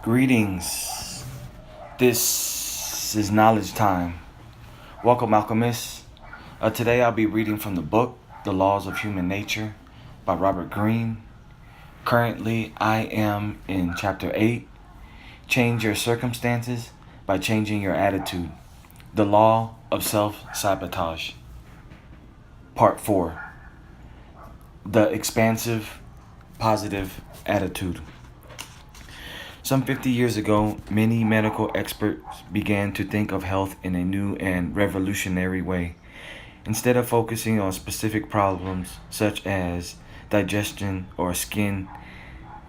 Greetings. This is knowledge time. Welcome, alchemists. Today I'll be reading from the book The Laws of Human Nature by Robert Greene. Currently, I am in chapter 8. Change your circumstances by changing your attitude. The Law of Self-Sabotage. Part 4. The Expansive Positive Attitude. Some 50 years ago, many medical experts began to think of health in a new and revolutionary way. Instead of focusing on specific problems such as digestion or skin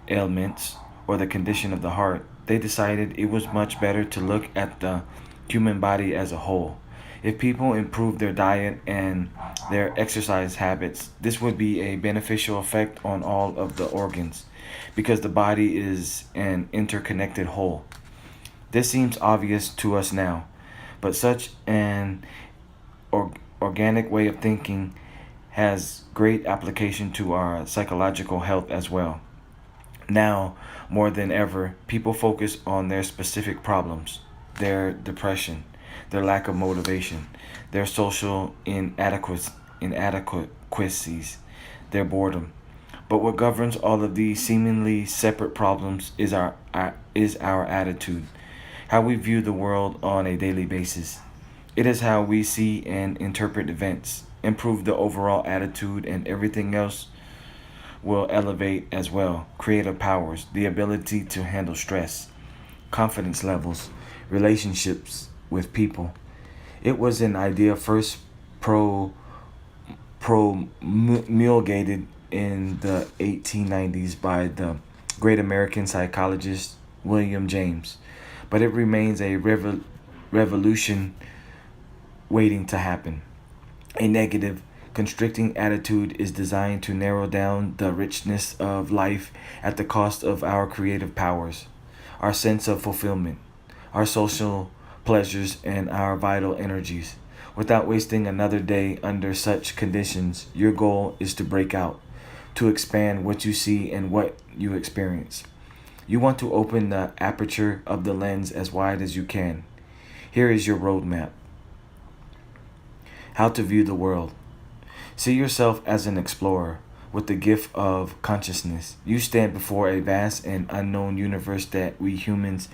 ailments or the condition of the heart, they decided it was much better to look at the human body as a whole. If people improved their diet and their exercise habits, this would be a beneficial effect on all of the organs because the body is an interconnected whole. This seems obvious to us now, but such an organic way of thinking has great application to our psychological health as well. Now, more than ever, people focus on their specific problems, their depression, their lack of motivation, their social inadequacies, their boredom. But what governs all of these seemingly separate problems is our attitude, how we view the world on a daily basis. It is how we see and interpret events. Improve the overall attitude, and everything else will elevate as well. Creative powers, the ability to handle stress, confidence levels, relationships with people. It was an idea first promulgated in the 1890s by the great American psychologist William James, but it remains a revolution waiting to happen. A negative, constricting attitude is designed to narrow down the richness of life at the cost of our creative powers, our sense of fulfillment, our social pleasures, and our vital energies. Without wasting another day under such conditions, your goal is to break out, to expand what you see and what you experience. You want to open the aperture of the lens as wide as you can. Here is your roadmap. How to view the world. See yourself as an explorer with the gift of consciousness. You stand before a vast and unknown universe that we humans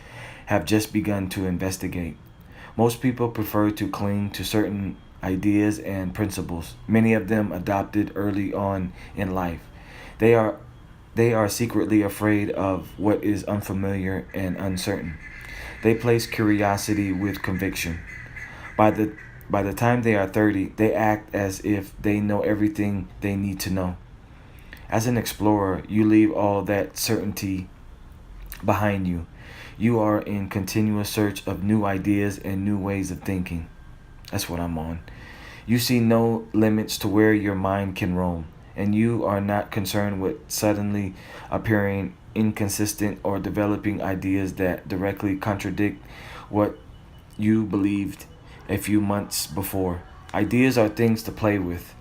have just begun to investigate. Most people prefer to cling to certain ideas and principles, many of them adopted early on in life. They are secretly afraid of what is unfamiliar and uncertain. They place curiosity with conviction. By the time they are 30, they act as if they know everything they need to know. As an explorer, you leave all that certainty behind you. You are in continuous search of new ideas and new ways of thinking. That's what I'm on. You see no limits to where your mind can roam, and you are not concerned with suddenly appearing inconsistent or developing ideas that directly contradict what you believed a few months before. Ideas are things to play with.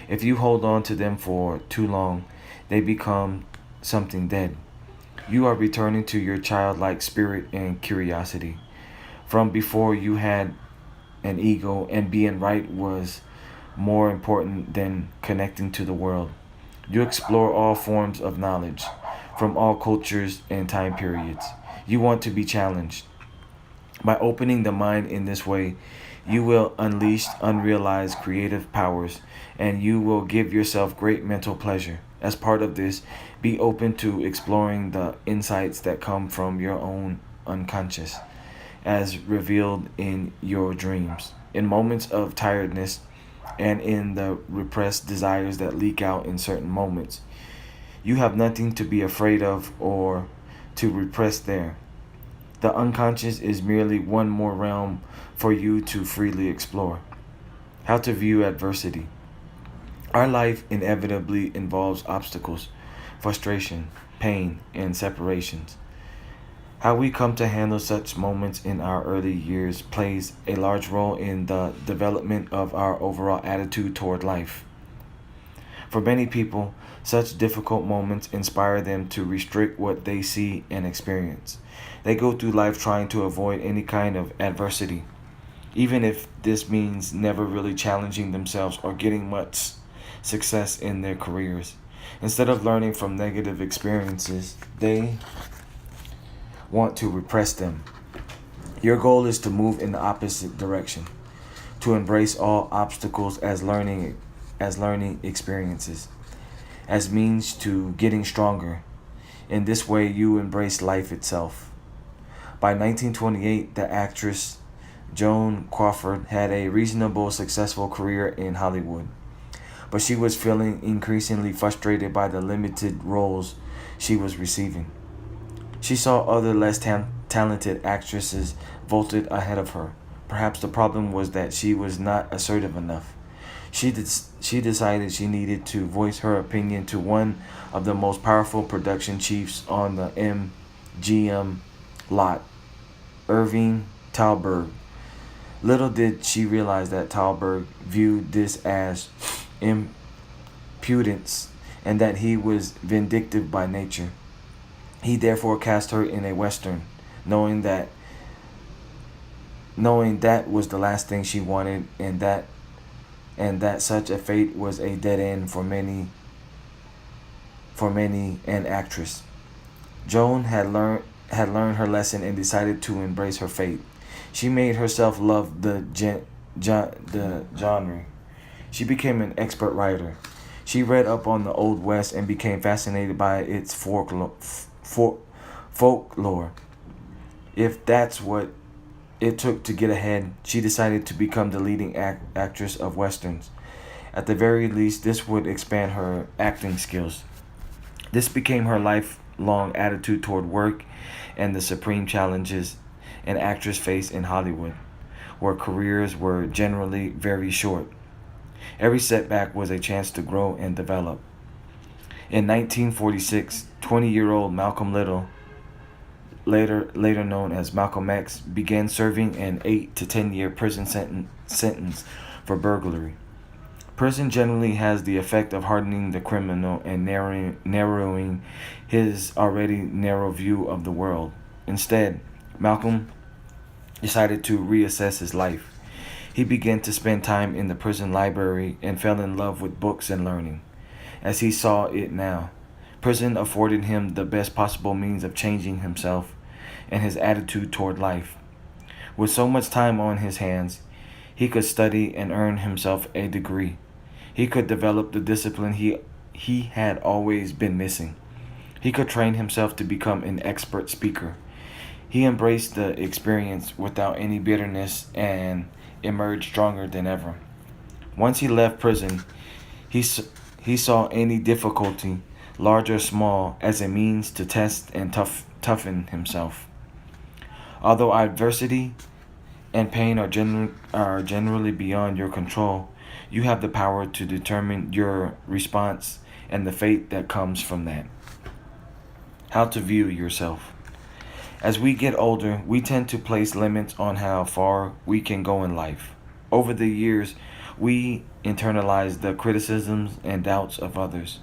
If you hold on to them for too long, they become something dead. You are returning to your childlike spirit and curiosity. From before you had an ego, and being right was more important than connecting to the world. You explore all forms of knowledge, from all cultures and time periods. You want to be challenged. By opening the mind in this way, you will unleash unrealized creative powers, and you will give yourself great mental pleasure. As part of this, be open to exploring the insights that come from your own unconscious, as revealed in your dreams, in moments of tiredness, and in the repressed desires that leak out in certain moments. You have nothing to be afraid of or to repress there. The unconscious is merely one more realm for you to freely explore. How to view adversity. Our life inevitably involves obstacles, frustration, pain, and separations. How we come to handle such moments in our early years plays a large role in the development of our overall attitude toward life. For many people, such difficult moments inspire them to restrict what they see and experience. They go through life trying to avoid any kind of adversity, even if this means never really challenging themselves or getting much success in their careers. Instead of learning from negative experiences, they want to repress them. Your goal is to move in the opposite direction, to embrace all obstacles as learning experiences, as means to getting stronger. In this way, you embrace life itself. By 1928, the actress Joan Crawford had a reasonable successful career in Hollywood, but she was feeling increasingly frustrated by the limited roles she was receiving. She saw other less talented actresses vaulted ahead of her. Perhaps the problem was that she was not assertive enough. She decided she needed to voice her opinion to one of the most powerful production chiefs on the MGM lot, Irving Thalberg. Little did she realize that Thalberg viewed this as impudence and that he was vindictive by nature. He therefore cast her in a western, knowing that was the last thing she wanted, and that such a fate was a dead end for many an actress. Joan had learned her lesson and decided to embrace her fate. She made herself love the genre. She became an expert writer. She read up on the Old West and became fascinated by its folklore. If that's what it took to get ahead, she decided to become the leading actress of westerns. At the very least, this would expand her acting skills. This became her lifelong attitude toward work and the supreme challenges an actress faced in Hollywood, where careers were generally very short. Every setback was a chance to grow and develop. In 1946, 20-year-old Malcolm Little, later known as Malcolm X, began serving an 8 to 10-year prison sentence for burglary. Prison generally has the effect of hardening the criminal and narrowing his already narrow view of the world. Instead, Malcolm decided to reassess his life. He began to spend time in the prison library and fell in love with books and learning. As he saw it now, prison afforded him the best possible means of changing himself and his attitude toward life. With so much time on his hands, he could study and earn himself a degree. He could develop the discipline he had always been missing. He could train himself to become an expert speaker. He embraced the experience without any bitterness and emerged stronger than ever. Once he left prison, he saw any difficulty, large or small, as a means to test and toughen himself. Although adversity and pain are generally beyond your control, you have the power to determine your response and the fate that comes from that. How to view yourself. As we get older, we tend to place limits on how far we can go in life. Over the years, we internalize the criticisms and doubts of others.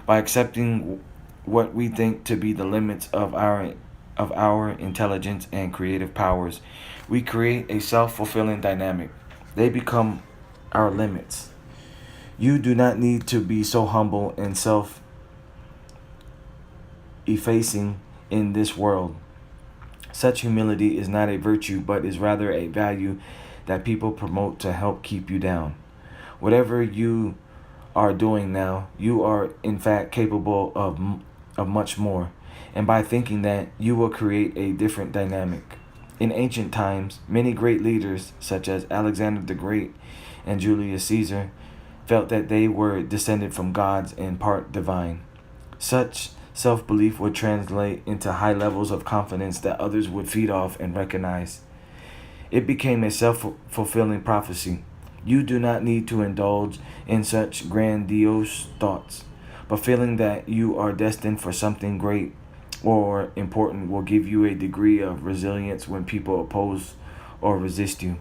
By accepting what we think to be the limits of our intelligence and creative powers, we create a self-fulfilling dynamic. They become our limits. You do not need to be so humble and self-effacing in this world. Such humility is not a virtue, but is rather a value that people promote to help keep you down. Whatever you are doing now, you are in fact capable of much more, and by thinking that, you will create a different dynamic. In ancient times, many great leaders, such as Alexander the Great and Julius Caesar, felt that they were descended from gods and part divine. Such self-belief would translate into high levels of confidence that others would feed off and recognize. It became a self-fulfilling prophecy. You do not need to indulge in such grandiose thoughts, but feeling that you are destined for something great or important will give you a degree of resilience when people oppose or resist you.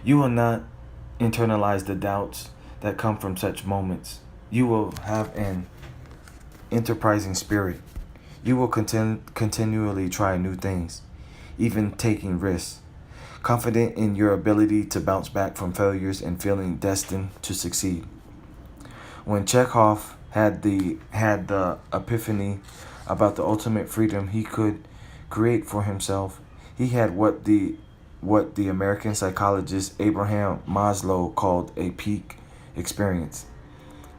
You will not internalize the doubts that come from such moments. You will have an enterprising spirit. You will continually try new things, even taking risks, confident in your ability to bounce back from failures and feeling destined to succeed. When Chekhov had the epiphany about the ultimate freedom he could create for himself, he had what the American psychologist Abraham Maslow called a peak experience.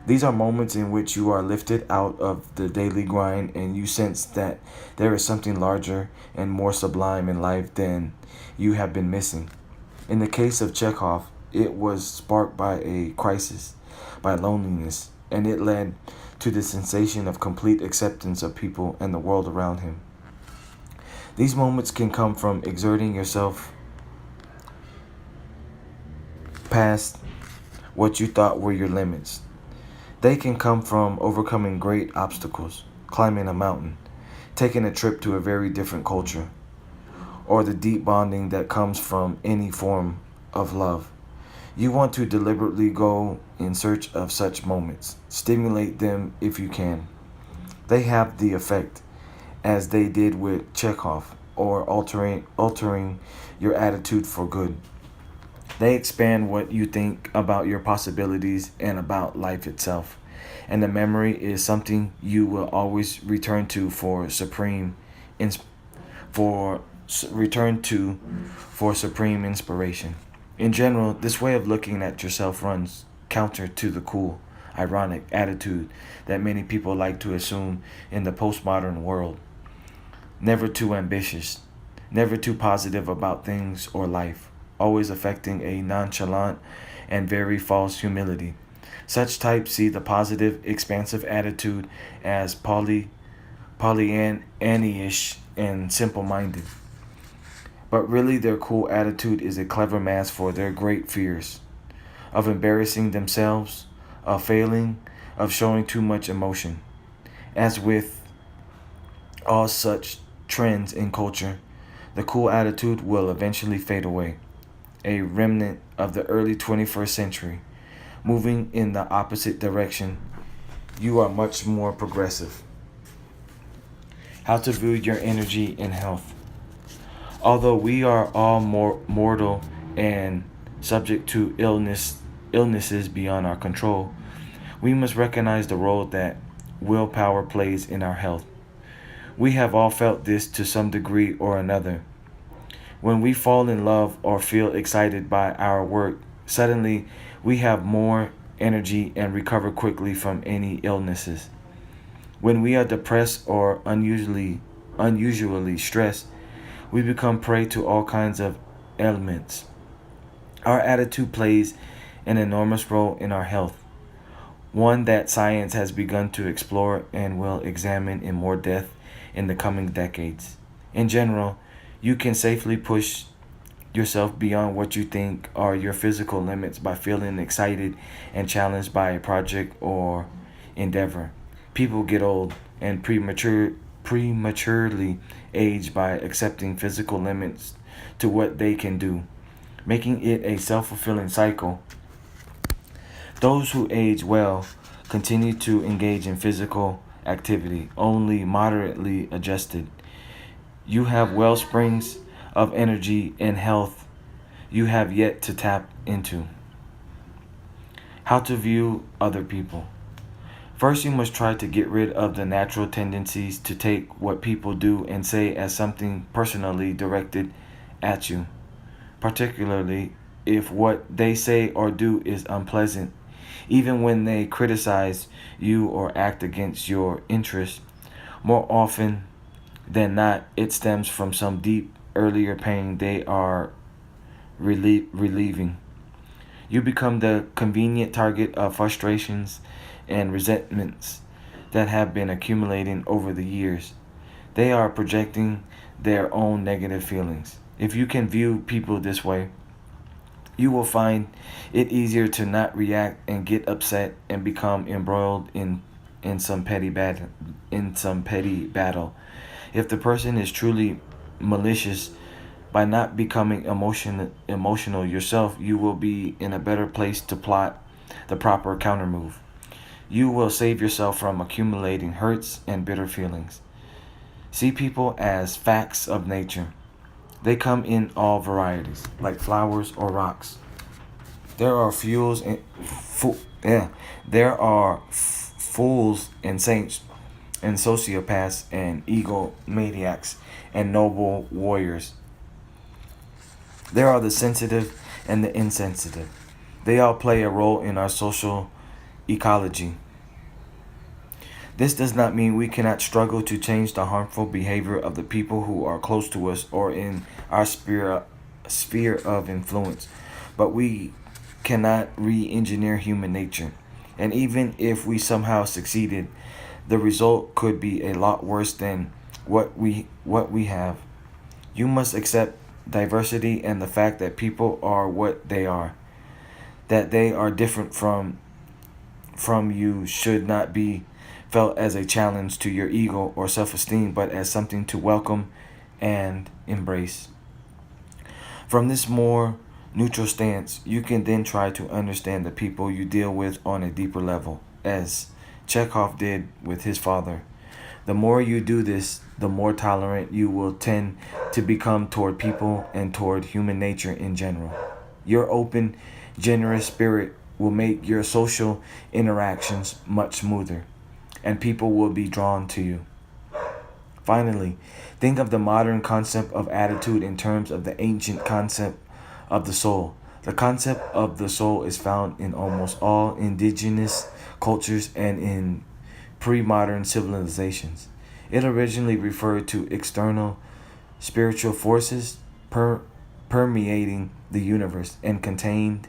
These are moments in which you are lifted out of the daily grind and you sense that there is something larger and more sublime in life than you have been missing. In the case of Chekhov, it was sparked by a crisis, by loneliness, and it led to the sensation of complete acceptance of people and the world around him. These moments can come from exerting yourself past what you thought were your limits. They can come from overcoming great obstacles, climbing a mountain, taking a trip to a very different culture, or the deep bonding that comes from any form of love. You want to deliberately go in search of such moments. Stimulate them if you can. They have the effect, as they did with Chekhov, or altering your attitude for good. They expand what you think about your possibilities and about life itself. And the memory is something you will always return to ins- for return to for supreme inspiration. In general, this way of looking at yourself runs counter to the cool, ironic attitude that many people like to assume in the postmodern world. Never too ambitious, never too positive about things or life, always affecting a nonchalant and very false humility. Such types see the positive, expansive attitude as Pollyanna-ish and simple-minded. But really, their cool attitude is a clever mask for their great fears of embarrassing themselves, of failing, of showing too much emotion. As with all such trends in culture, the cool attitude will eventually fade away, a remnant of the early 21st century, moving in the opposite direction. You are much more progressive. How to view your energy and health. Although we are all more mortal and subject to illnesses beyond our control, we must recognize the role that willpower plays in our health. We have all felt this to some degree or another. When we fall in love or feel excited by our work, suddenly we have more energy and recover quickly from any illnesses. When we are depressed or unusually stressed, we become prey to all kinds of ailments. Our attitude plays an enormous role in our health, one that science has begun to explore and will examine in more depth in the coming decades. In general, you can safely push yourself beyond what you think are your physical limits by feeling excited and challenged by a project or endeavor. People get old and prematurely age by accepting physical limits to what they can do, making it a self-fulfilling cycle. Those who age well continue to engage in physical activity, only moderately adjusted. You have well springs of energy and health you have yet to tap into. How to view other people. First, you must try to get rid of the natural tendencies to take what people do and say as something personally directed at you, particularly if what they say or do is unpleasant. Even when they criticize you or act against your interests, more often than not, it stems from some deep earlier pain they are relieving. You become the convenient target of frustrations and resentments that have been accumulating over the years. They are projecting their own negative feelings. If you can view people this way, you will find it easier to not react and get upset and become embroiled in some petty battle. If the person is truly malicious, by not becoming emotional yourself, you will be in a better place to plot the proper countermove. You will save yourself from accumulating hurts and bitter feelings. See people as facts of nature. They come in all varieties, like flowers or rocks. There are fuels and yeah, there are fools and saints and sociopaths and egomaniacs and noble warriors. There are the sensitive and the insensitive. They all play a role in our social ecology. This does not mean we cannot struggle to change the harmful behavior of the people who are close to us or in our sphere of influence, but we cannot re engineer human nature. And even if we somehow succeeded, the result could be a lot worse than what we have. You must accept diversity and the fact that people are what they are. That they are different from you should not be felt as a challenge to your ego or self esteem, but as something to welcome and embrace. From this more neutral stance, you can then try to understand the people you deal with on a deeper level, as Chekhov did with his father. The more you do this, the more tolerant you will tend to become toward people and toward human nature in general. Your open, generous spirit will make your social interactions much smoother, and people will be drawn to you. Finally, think of the modern concept of attitude in terms of the ancient concept of the soul. The concept of the soul is found in almost all indigenous cultures and in pre modern civilizations. It originally referred to external spiritual forces permeating the universe and contained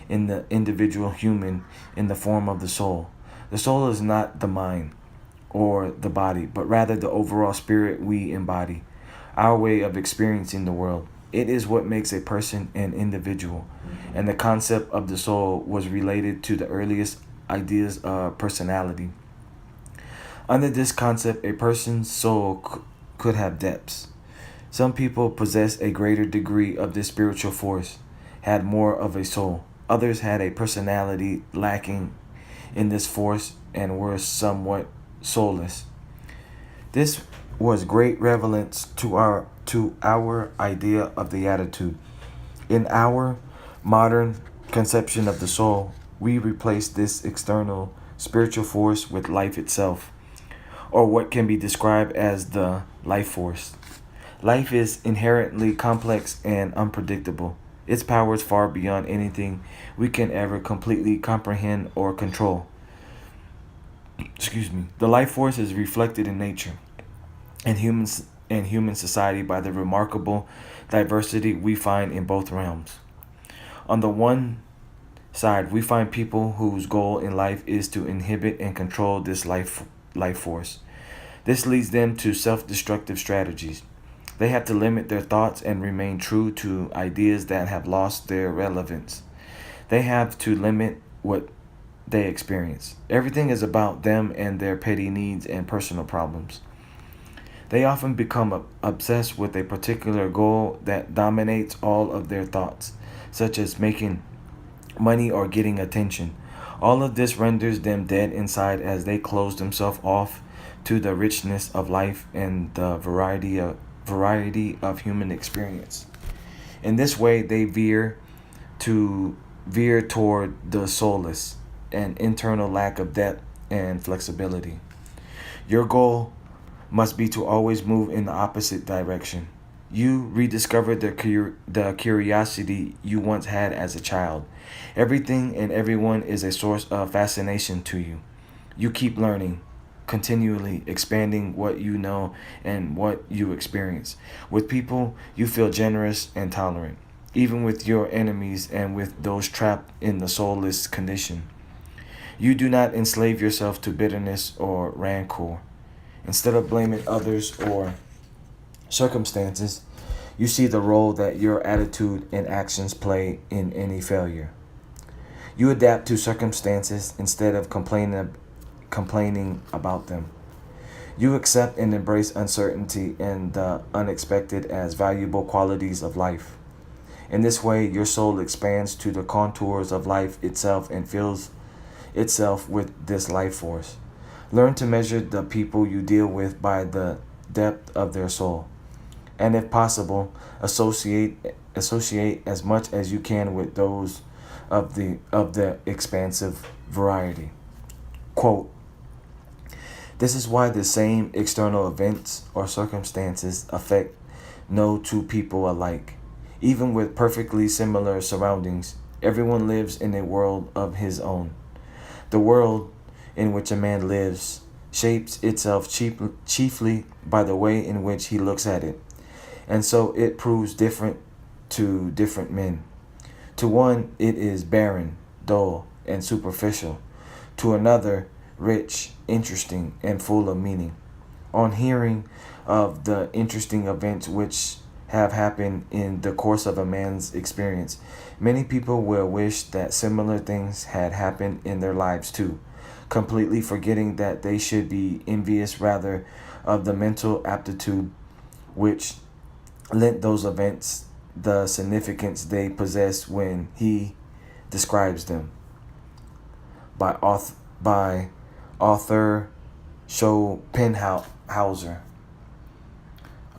in the individual human in the form of the soul. The soul is not the mind or the body, but rather the overall spirit we embody, our way of experiencing the world. It is what makes a person an individual, and the concept of the soul was related to the earliest ideas of personality. Under this concept, a person's soul could have depths. Some people possess a greater degree of this spiritual force, had more of a soul. Others had a personality lacking in this force and were somewhat soulless. This was great relevance to our idea of the attitude. In our modern conception of the soul, we replace this external spiritual force with life itself, or what can be described as the life force. Life is inherently complex and unpredictable. Its power is far beyond anything we can ever completely comprehend or control. Excuse me. The life force is reflected in nature and human society by the remarkable diversity we find in both realms. On the one side, we find people whose goal in life is to inhibit and control this life force. This leads them to self-destructive strategies. They have to limit their thoughts and remain true to ideas that have lost their relevance. They have to limit what they experience. Everything is about them and their petty needs and personal problems. They often become obsessed with a particular goal that dominates all of their thoughts, such as making money or getting attention. All of this renders them dead inside as they close themselves off to the richness of life and the variety of human experience. In this way, they veer toward the soulless, an internal lack of depth and flexibility. Your goal must be to always move in the opposite direction. You rediscover the curiosity you once had as a child. Everything and everyone is a source of fascination to you. You keep learning, continually expanding what you know and what you experience. With people, you feel generous and tolerant, even with your enemies and with those trapped in the soulless condition. You do not enslave yourself to bitterness or rancor. Instead of blaming others or circumstances, you see the role that your attitude and actions play in any failure. You adapt to circumstances instead of complaining about them. You accept and embrace uncertainty and the unexpected as valuable qualities of life. In this way, your soul expands to the contours of life itself and feels itself with this life force. Learn to measure the people you deal with by the depth of their soul, and if possible, associate as much as you can with those of the expansive variety. Quote, this is why the same external events or circumstances affect no two people alike. Even with perfectly similar surroundings, everyone lives in a world of his own. The world in which a man lives shapes itself chiefly by the way in which he looks at it, and so it proves different to different men. To one, it is barren, dull, and superficial. To another, rich, interesting, and full of meaning. On hearing of the interesting events which have happened in the course of a man's experience, many people will wish that similar things had happened in their lives too, completely forgetting that they should be envious rather of the mental aptitude which lent those events the significance they possess when he describes them. By author Schopenhauer.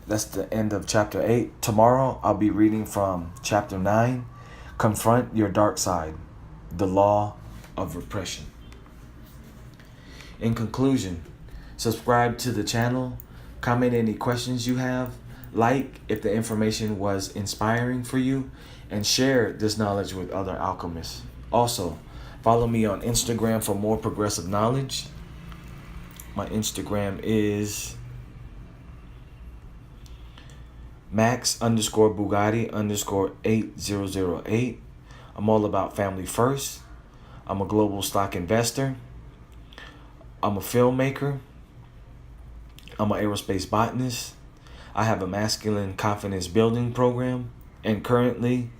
That's the end of chapter 8. Tomorrow I'll be reading from chapter 9, Confront Your Dark Side, the Law of Repression. In conclusion, subscribe to the channel, comment any questions you have, like if the information was inspiring for you, and share this knowledge with other alchemists. Also, follow me on Instagram for more progressive knowledge. My Instagram is Max_Bugatti_8008. I'm all about family first. I'm a global stock investor. I'm a filmmaker. I'm an aerospace botanist. I have a masculine confidence building program. And currently,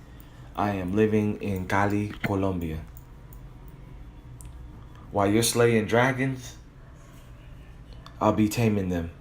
I am living in Cali, Colombia. While you're slaying dragons, I'll be taming them.